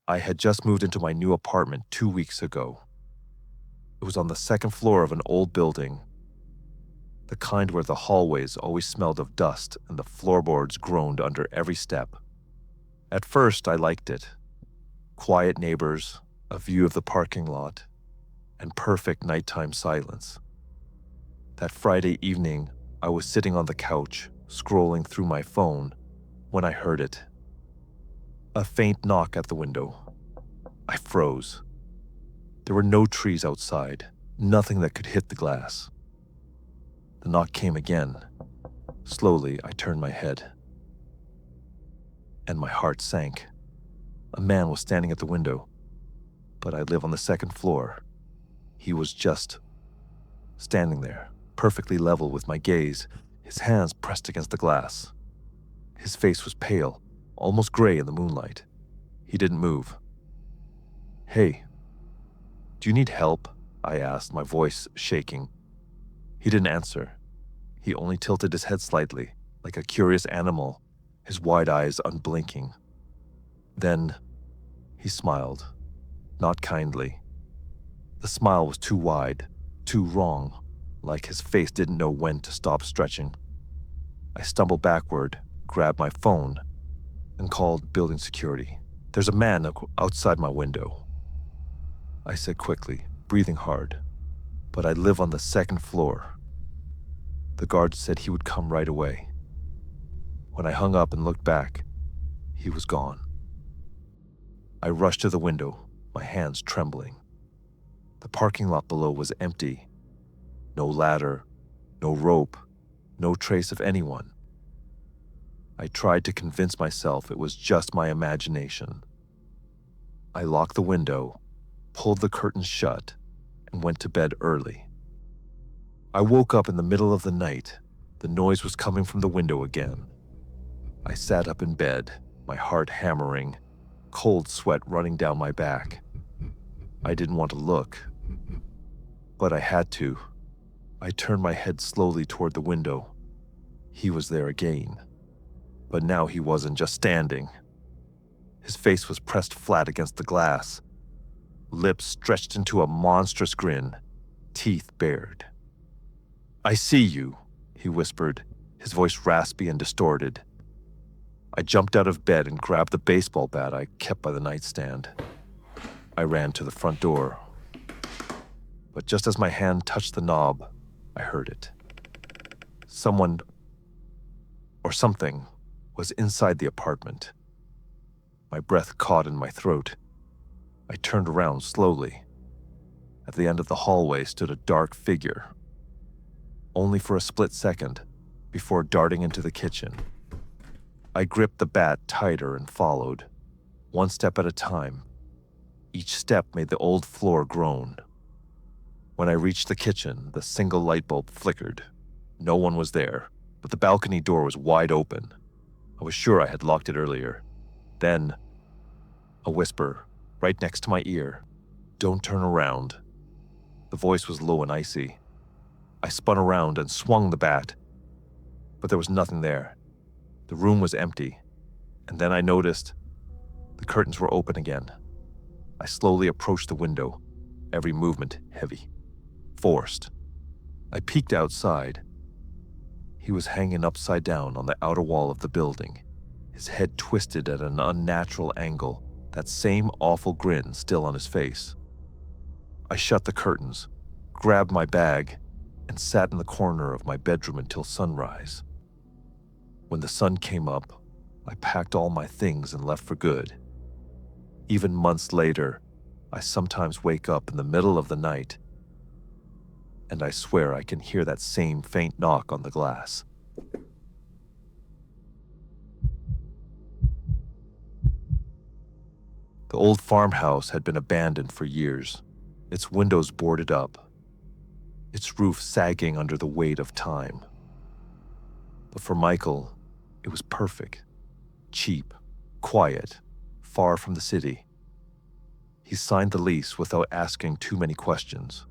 I had just moved into my new apartment 2 weeks ago. It was on the second floor of an old building, the kind where the hallways always smelled of dust and the floorboards groaned under every step. At first, I liked it. Quiet neighbors, a view of the parking lot, and perfect nighttime silence. That Friday evening, I was sitting on the couch, scrolling through my phone, when I heard it. A faint knock at the window. I froze. There were no trees outside, nothing that could hit the glass. The knock came again. Slowly, I turned my head. And my heart sank. A man was standing at the window, but I live on the second floor. He was just standing there, perfectly level with my gaze, his hands pressed against the glass. His face was pale, almost gray in the moonlight. He didn't move. "Hey, do you need help?" I asked, my voice shaking. He didn't answer. He only tilted his head slightly, like a curious animal, his wide eyes unblinking. Then he smiled, not kindly. The smile was too wide, too wrong, like his face didn't know when to stop stretching. I stumbled backward, grabbed my phone, and called building security. "There's a man outside my window," I said quickly, breathing hard. "But I live on the second floor." The guard said he would come right away. When I hung up and looked back, he was gone. I rushed to the window, my hands trembling. The parking lot below was empty. No ladder, no rope, no trace of anyone. I tried to convince myself it was just my imagination. I locked the window, pulled the curtains shut, and went to bed early. I woke up in the middle of the night. The noise was coming from the window again. I sat up in bed, my heart hammering, cold sweat running down my back. I didn't want to look, but I had to. I turned my head slowly toward the window. He was there again. But now he wasn't just standing. His face was pressed flat against the glass, lips stretched into a monstrous grin, teeth bared. "I see you," he whispered, his voice raspy and distorted. I jumped out of bed and grabbed the baseball bat I kept by the nightstand. I ran to the front door. But just as my hand touched the knob, I heard it. Someone, or something, was inside the apartment. My breath caught in my throat. I turned around slowly. At the end of the hallway stood a dark figure. Only for a split second, before darting into the kitchen. I gripped the bat tighter and followed, one step at a time. Each step made the old floor groan. When I reached the kitchen, the single light bulb flickered. No one was there, but the balcony door was wide open. I was sure I had locked it earlier. Then, a whisper, right next to my ear. "Don't turn around." The voice was low and icy. I spun around and swung the bat, but there was nothing there. The room was empty, and then I noticed the curtains were open again. I slowly approached the window, every movement heavy, forced. I peeked outside. He was hanging upside down on the outer wall of the building, his head twisted at an unnatural angle, that same awful grin still on his face. I shut the curtains, grabbed my bag, and sat in the corner of my bedroom until sunrise. When the sun came up, I packed all my things and left for good. Even months later, I sometimes wake up in the middle of the night, and I swear I can hear that same faint knock on the glass. The old farmhouse had been abandoned for years, its windows boarded up, its roof sagging under the weight of time. But for Michael, it was perfect, cheap, quiet, far from the city. He signed the lease without asking too many questions.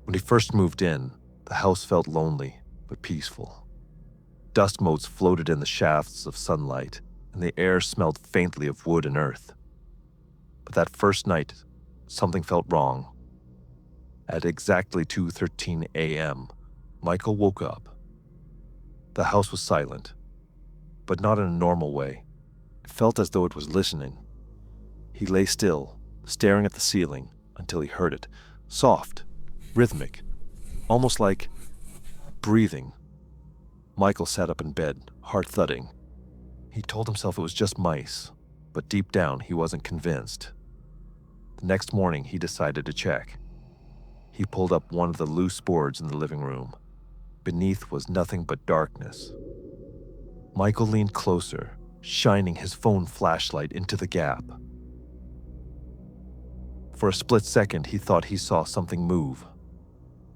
When he first moved in, the house felt lonely but peaceful. Dust motes floated in the shafts of sunlight, and the air smelled faintly of wood and earth. But that first night, something felt wrong. At exactly 2:13 a.m., Michael woke up. The house was silent, but not in a normal way. It felt as though it was listening. He lay still, staring at the ceiling, until he heard it. Soft, rhythmic, almost like breathing. Michael sat up in bed, heart thudding. He told himself it was just mice, but deep down he wasn't convinced. The next morning he decided to check. He pulled up one of the loose boards in the living room. Beneath was nothing but darkness. Michael leaned closer, shining his phone flashlight into the gap. For a split second, he thought he saw something move.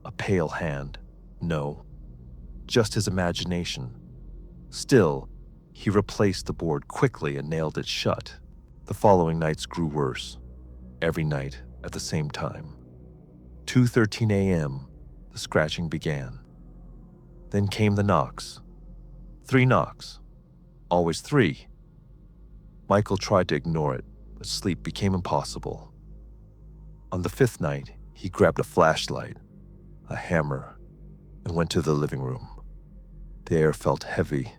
A pale hand. No, just his imagination. Still, he replaced the board quickly and nailed it shut. The following nights grew worse. Every night at the same time. 2:13 a.m., the scratching began. Then came the knocks. 3 knocks. Always 3. Michael tried to ignore it, but sleep became impossible. On the 5th night, he grabbed a flashlight, a hammer, and went to the living room. The air felt heavy,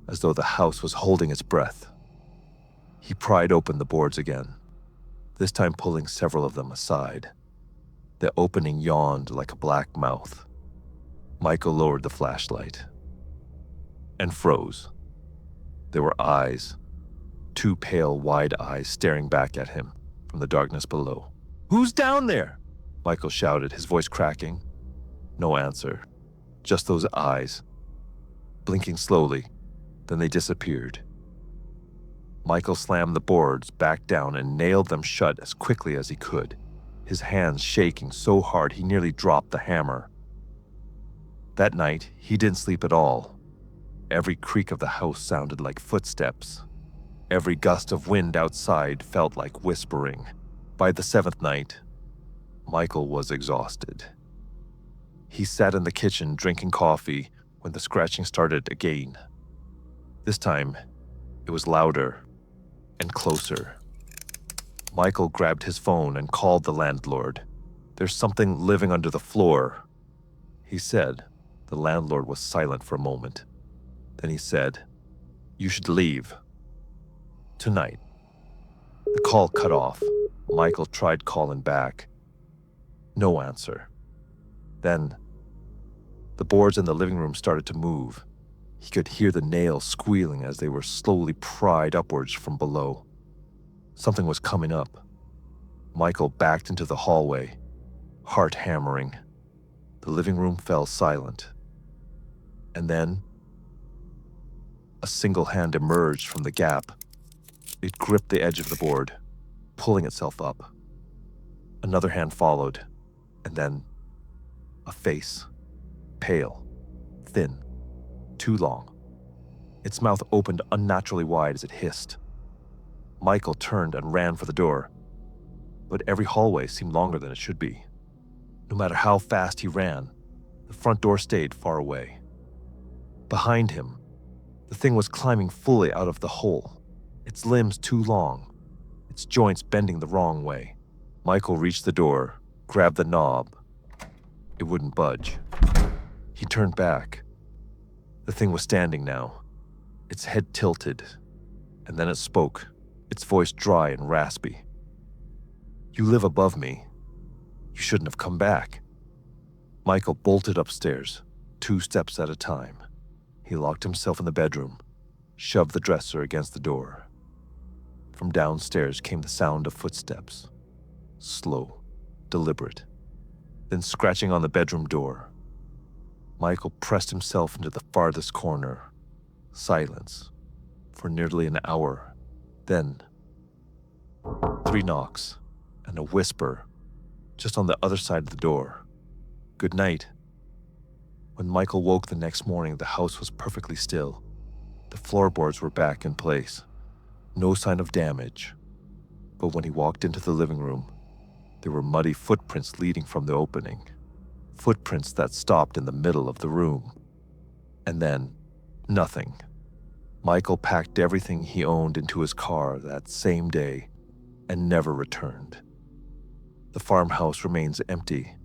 as though the house was holding its breath. He pried open the boards again, this time pulling several of them aside. The opening yawned like a black mouth. Michael lowered the flashlight and froze. There were eyes, 2 pale, wide eyes staring back at him from the darkness below. "Who's down there?" Michael shouted, his voice cracking. No answer, just those eyes, blinking slowly, then they disappeared. Michael slammed the boards back down and nailed them shut as quickly as he could, his hands shaking so hard he nearly dropped the hammer. That night, he didn't sleep at all. Every creak of the house sounded like footsteps. Every gust of wind outside felt like whispering. By the 7th night, Michael was exhausted. He sat in the kitchen drinking coffee when the scratching started again. This time, it was louder and closer. Michael grabbed his phone and called the landlord. "There's something living under the floor," he said. The landlord was silent for a moment. Then he said, "You should leave. Tonight." The call cut off. Michael tried calling back. No answer. Then, the boards in the living room started to move. He could hear the nails squealing as they were slowly pried upwards from below. Something was coming up. Michael backed into the hallway, heart hammering. The living room fell silent. And then, a single hand emerged from the gap. It gripped the edge of the board, pulling itself up. Another hand followed, and then a face, pale, thin, too long. Its mouth opened unnaturally wide as it hissed. Michael turned and ran for the door, but every hallway seemed longer than it should be. No matter how fast he ran, the front door stayed far away. Behind him, the thing was climbing fully out of the hole, its limbs too long, its joints bending the wrong way. Michael reached the door, grabbed the knob. It wouldn't budge. He turned back. The thing was standing now, its head tilted, and then it spoke, its voice dry and raspy. "You live above me. You shouldn't have come back." Michael bolted upstairs, 2 steps at a time. He locked himself in the bedroom, shoved the dresser against the door. From downstairs came the sound of footsteps, slow, deliberate, then scratching on the bedroom door. Michael pressed himself into the farthest corner. Silence for nearly an hour. Then, 3 knocks and a whisper just on the other side of the door. "Good night." When Michael woke the next morning, the house was perfectly still. The floorboards were back in place. No sign of damage. But when he walked into the living room, there were muddy footprints leading from the opening. Footprints that stopped in the middle of the room. And then, nothing. Michael packed everything he owned into his car that same day and never returned. The farmhouse remains empty,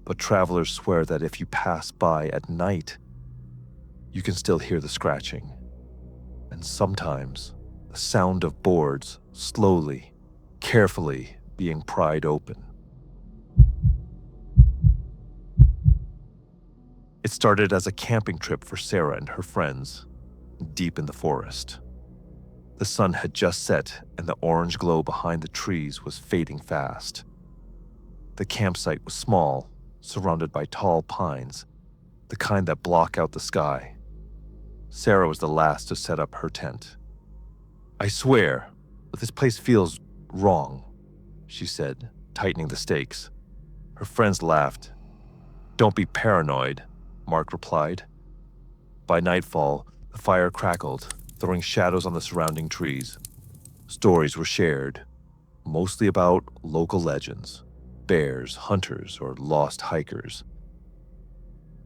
but travelers swear that if you pass by at night, you can still hear the scratching, and sometimes the sound of boards slowly, carefully being pried open. It started as a camping trip for Sarah and her friends, deep in the forest. The sun had just set, and the orange glow behind the trees was fading fast. The campsite was small, surrounded by tall pines, the kind that block out the sky. Sarah was the last to set up her tent. "I swear, this place feels wrong," she said, tightening the stakes. Her friends laughed. "Don't be paranoid," Mark replied. By nightfall, the fire crackled, throwing shadows on the surrounding trees. Stories were shared, mostly about local legends, bears, hunters, or lost hikers.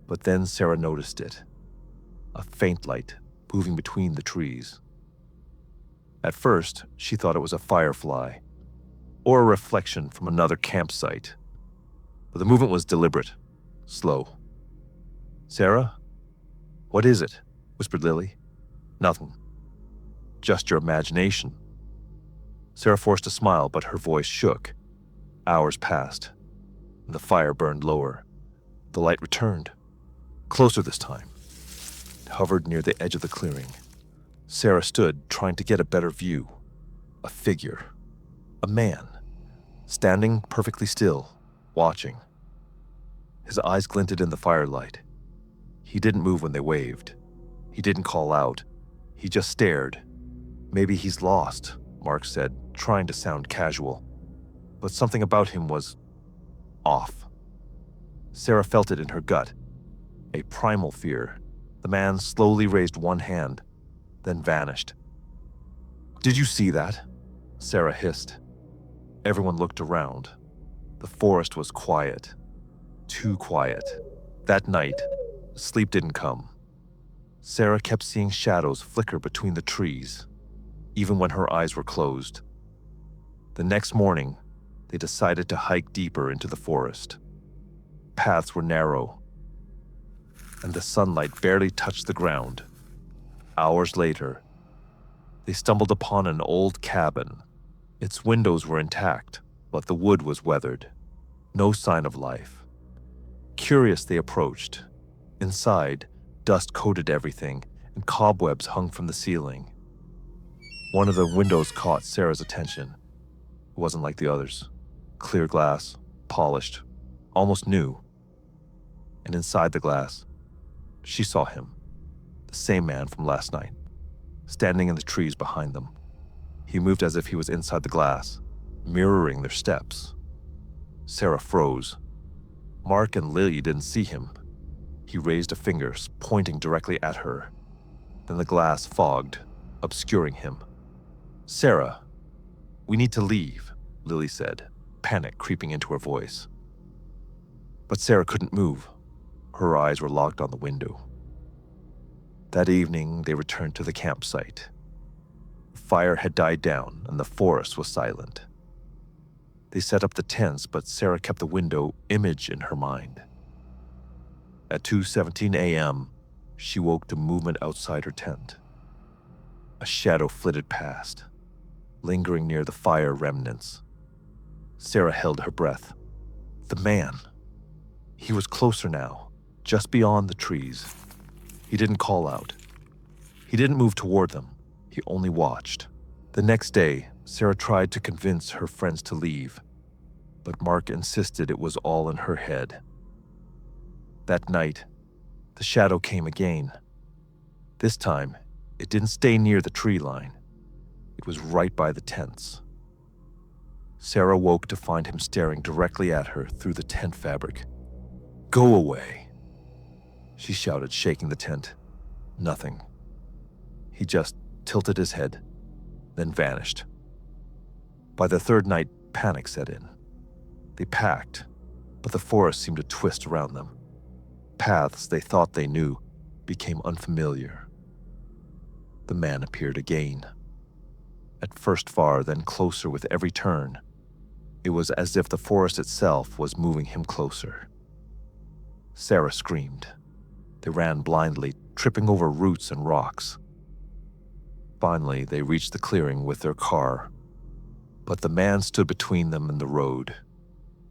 But then Sarah noticed it, a faint light moving between the trees. At first, she thought it was a firefly, or a reflection from another campsite. But the movement was deliberate, slow. "Sarah? What is it?" whispered Lily. "Nothing. Just your imagination." Sarah forced a smile, but her voice shook. Hours passed, and the fire burned lower. The light returned, closer this time. It hovered near the edge of the clearing. Sarah stood, trying to get a better view. A figure. A man. Standing perfectly still, watching. His eyes glinted in the firelight. He didn't move when they waved. He didn't call out. He just stared. "Maybe he's lost," Mark said, trying to sound casual. But something about him was off. Sarah felt it in her gut. A primal fear. The man slowly raised one hand, then vanished. "Did you see that?" Sarah hissed. Everyone looked around. The forest was quiet. Too quiet. That night, sleep didn't come. Sarah kept seeing shadows flicker between the trees, even when her eyes were closed. The next morning, they decided to hike deeper into the forest. Paths were narrow, and the sunlight barely touched the ground. Hours later, they stumbled upon an old cabin. Its windows were intact, but the wood was weathered. No sign of life. Curious, they approached. Inside, dust coated everything, and cobwebs hung from the ceiling. One of the windows caught Sarah's attention. It wasn't like the others. Clear glass, polished, almost new. And inside the glass, she saw him, the same man from last night, standing in the trees behind them. He moved as if he was inside the glass, mirroring their steps. Sarah froze. Mark and Lily didn't see him. He raised a finger, pointing directly at her. Then the glass fogged, obscuring him. "Sarah, we need to leave," Lily said, panic creeping into her voice. But Sarah couldn't move. Her eyes were locked on the window. That evening, they returned to the campsite. The fire had died down, and the forest was silent. They set up the tents, but Sarah kept the window image in her mind. At 2:17 a.m., she woke to movement outside her tent. A shadow flitted past, lingering near the fire remnants. Sarah held her breath. The man. He was closer now, just beyond the trees. He didn't call out. He didn't move toward them. He only watched. The next day, Sarah tried to convince her friends to leave, but Mark insisted it was all in her head. That night, the shadow came again. This time, it didn't stay near the tree line. It was right by the tents. Sarah woke to find him staring directly at her through the tent fabric. "Go away," she shouted, shaking the tent. Nothing. He just tilted his head, then vanished. By the third night, panic set in. They packed, but the forest seemed to twist around them. Paths they thought they knew became unfamiliar. The man appeared again. At first far, then closer with every turn. It was as if the forest itself was moving him closer. Sarah screamed. They ran blindly, tripping over roots and rocks. Finally, they reached the clearing with their car, but the man stood between them and the road.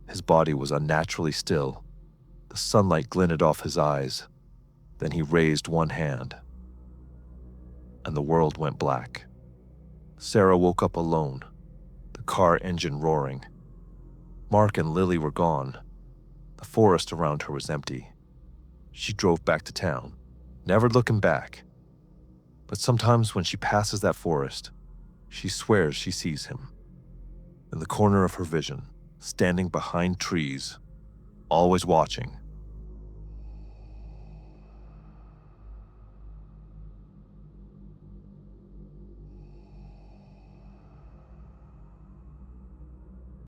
His body was unnaturally still. The sunlight glinted off his eyes. Then he raised one hand, and the world went black. Sarah woke up alone, the car engine roaring. Mark and Lily were gone. The forest around her was empty. She drove back to town, never looking back. But sometimes when she passes that forest, she swears she sees him. In the corner of her vision, standing behind trees, always watching,